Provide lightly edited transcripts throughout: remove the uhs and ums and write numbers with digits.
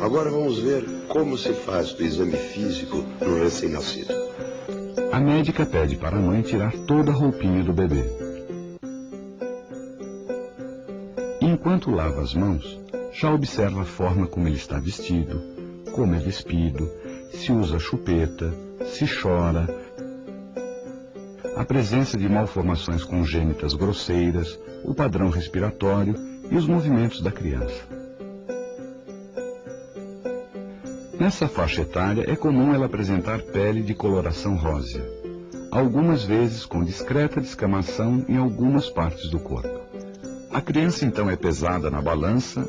Agora vamos ver como se faz o exame físico no recém-nascido. A médica pede para a mãe tirar toda a roupinha do bebê. Enquanto lava as mãos, já observa a forma como ele está vestido, como é despido, se usa chupeta, se chora, a presença de malformações congênitas grosseiras, o padrão respiratório e os movimentos da criança. Nessa faixa etária é comum ela apresentar pele de coloração rósea, algumas vezes com discreta descamação em algumas partes do corpo. A criança então é pesada na balança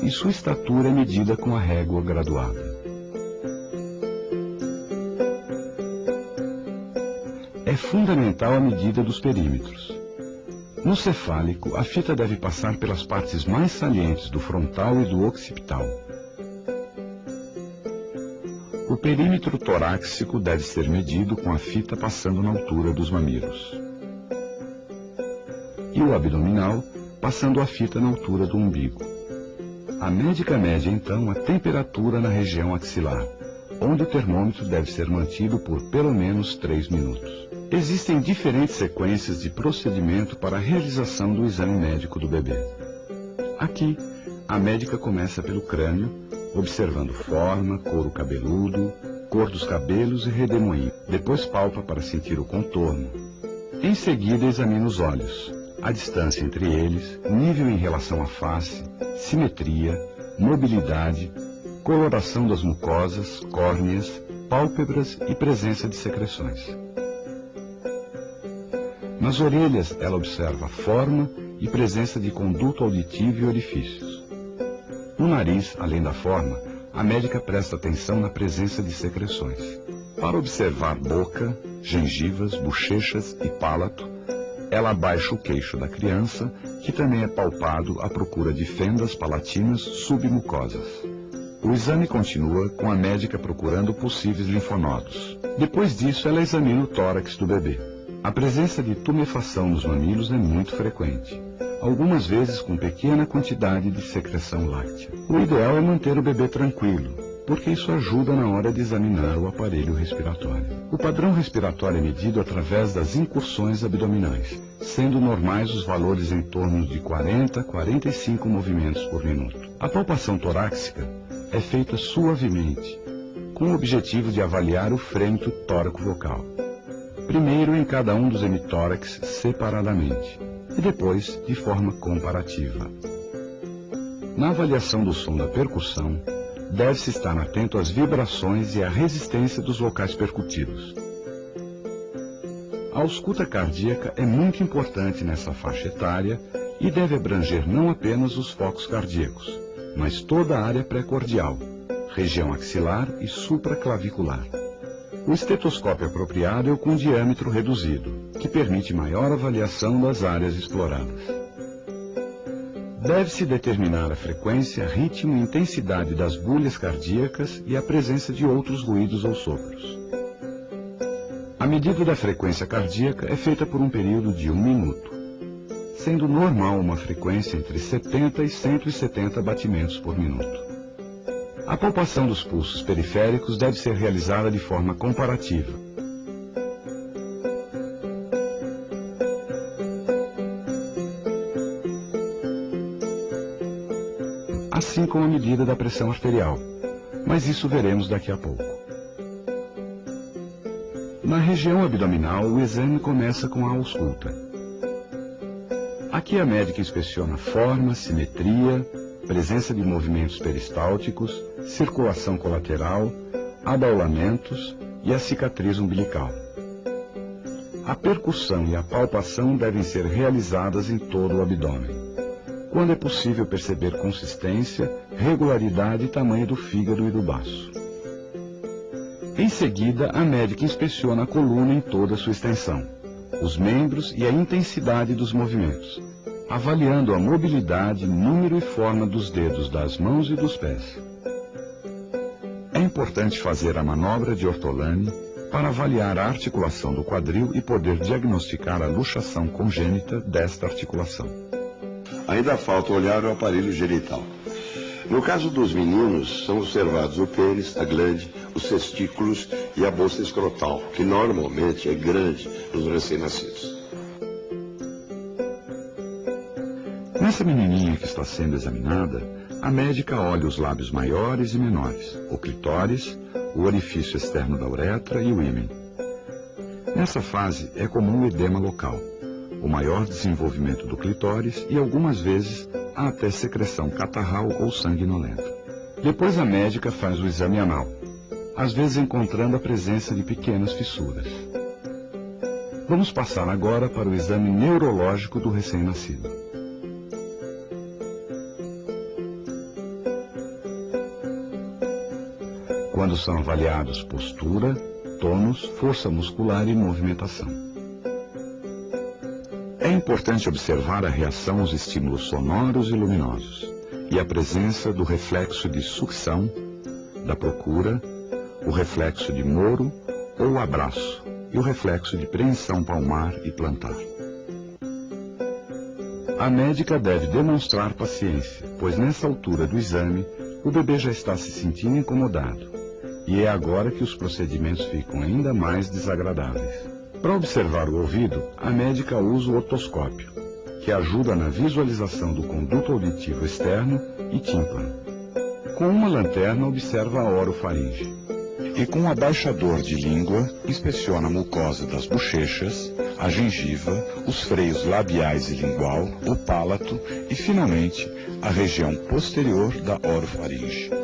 e sua estatura é medida com a régua graduada. É fundamental a medida dos perímetros. No cefálico, a fita deve passar pelas partes mais salientes do frontal e do occipital. O perímetro torácico deve ser medido com a fita passando na altura dos mamilos. E o abdominal passando a fita na altura do umbigo. A médica mede então a temperatura na região axilar, onde o termômetro deve ser mantido por pelo menos 3 minutos. Existem diferentes sequências de procedimento para a realização do exame médico do bebê. Aqui, a médica começa pelo crânio, observando forma, couro cabeludo, cor dos cabelos e redemoinho. Depois palpa para sentir o contorno. Em seguida, examina os olhos, a distância entre eles, nível em relação à face, simetria, mobilidade, coloração das mucosas, córneas, pálpebras e presença de secreções. Nas orelhas, ela observa forma e presença de conduto auditivo e orifícios. No nariz, além da forma, a médica presta atenção na presença de secreções. Para observar boca, gengivas, bochechas e palato, ela abaixa o queixo da criança, que também é palpado à procura de fendas palatinas submucosas. O exame continua com a médica procurando possíveis linfonodos. Depois disso, ela examina o tórax do bebê. A presença de tumefação nos mamilos é muito frequente, algumas vezes com pequena quantidade de secreção láctea. O ideal é manter o bebê tranquilo, porque isso ajuda na hora de examinar o aparelho respiratório. O padrão respiratório é medido através das incursões abdominais, sendo normais os valores em torno de 40 a 45 movimentos por minuto. A palpação torácica é feita suavemente, com o objetivo de avaliar o frêmito tóraco-vocal. Primeiro em cada um dos hemitórax separadamente, e depois de forma comparativa. Na avaliação do som da percussão, deve-se estar atento às vibrações e à resistência dos locais percutidos. A ausculta cardíaca é muito importante nessa faixa etária e deve abranger não apenas os focos cardíacos, mas toda a área pré-cordial, região axilar e supraclavicular. O estetoscópio apropriado é o com diâmetro reduzido, que permite maior avaliação das áreas exploradas. Deve-se determinar a frequência, ritmo e intensidade das bulhas cardíacas e a presença de outros ruídos ou sopros. A medida da frequência cardíaca é feita por um período de 1 minuto, sendo normal uma frequência entre 70 e 170 batimentos por minuto. A palpação dos pulsos periféricos deve ser realizada de forma comparativa. Assim como a medida da pressão arterial, mas isso veremos daqui a pouco. Na região abdominal, o exame começa com a ausculta. Aqui a médica inspeciona forma, simetria, presença de movimentos peristálticos, circulação colateral, abaulamentos e a cicatriz umbilical. A percussão e a palpação devem ser realizadas em todo o abdômen, quando é possível perceber consistência, regularidade e tamanho do fígado e do baço. Em seguida, a médica inspeciona a coluna em toda a sua extensão, os membros e a intensidade dos movimentos, avaliando a mobilidade, número e forma dos dedos das mãos e dos pés. É importante fazer a manobra de Ortolani para avaliar a articulação do quadril e poder diagnosticar a luxação congênita desta articulação. Ainda falta olhar o aparelho genital. No caso dos meninos, são observados o pênis, a glande, os testículos e a bolsa escrotal, que normalmente é grande nos recém-nascidos. Nessa menininha que está sendo examinada, a médica olha os lábios maiores e menores, o clitóris, o orifício externo da uretra e o ímen. Nessa fase é comum o edema local, o maior desenvolvimento do clitóris e algumas vezes há até secreção catarral ou sanguinolenta. Depois a médica faz o exame anal, às vezes encontrando a presença de pequenas fissuras. Vamos passar agora para o exame neurológico do recém-nascido. Quando são avaliados postura, tônus, força muscular e movimentação. É importante observar a reação aos estímulos sonoros e luminosos e a presença do reflexo de sucção, da procura, o reflexo de moro ou abraço e o reflexo de preensão palmar e plantar. A médica deve demonstrar paciência, pois nessa altura do exame o bebê já está se sentindo incomodado. E é agora que os procedimentos ficam ainda mais desagradáveis. Para observar o ouvido, a médica usa o otoscópio, que ajuda na visualização do conduto auditivo externo e tímpano. Com uma lanterna, observa a orofaringe. E com um abaixador de língua, inspeciona a mucosa das bochechas, a gengiva, os freios labiais e lingual, o palato e, finalmente, a região posterior da orofaringe.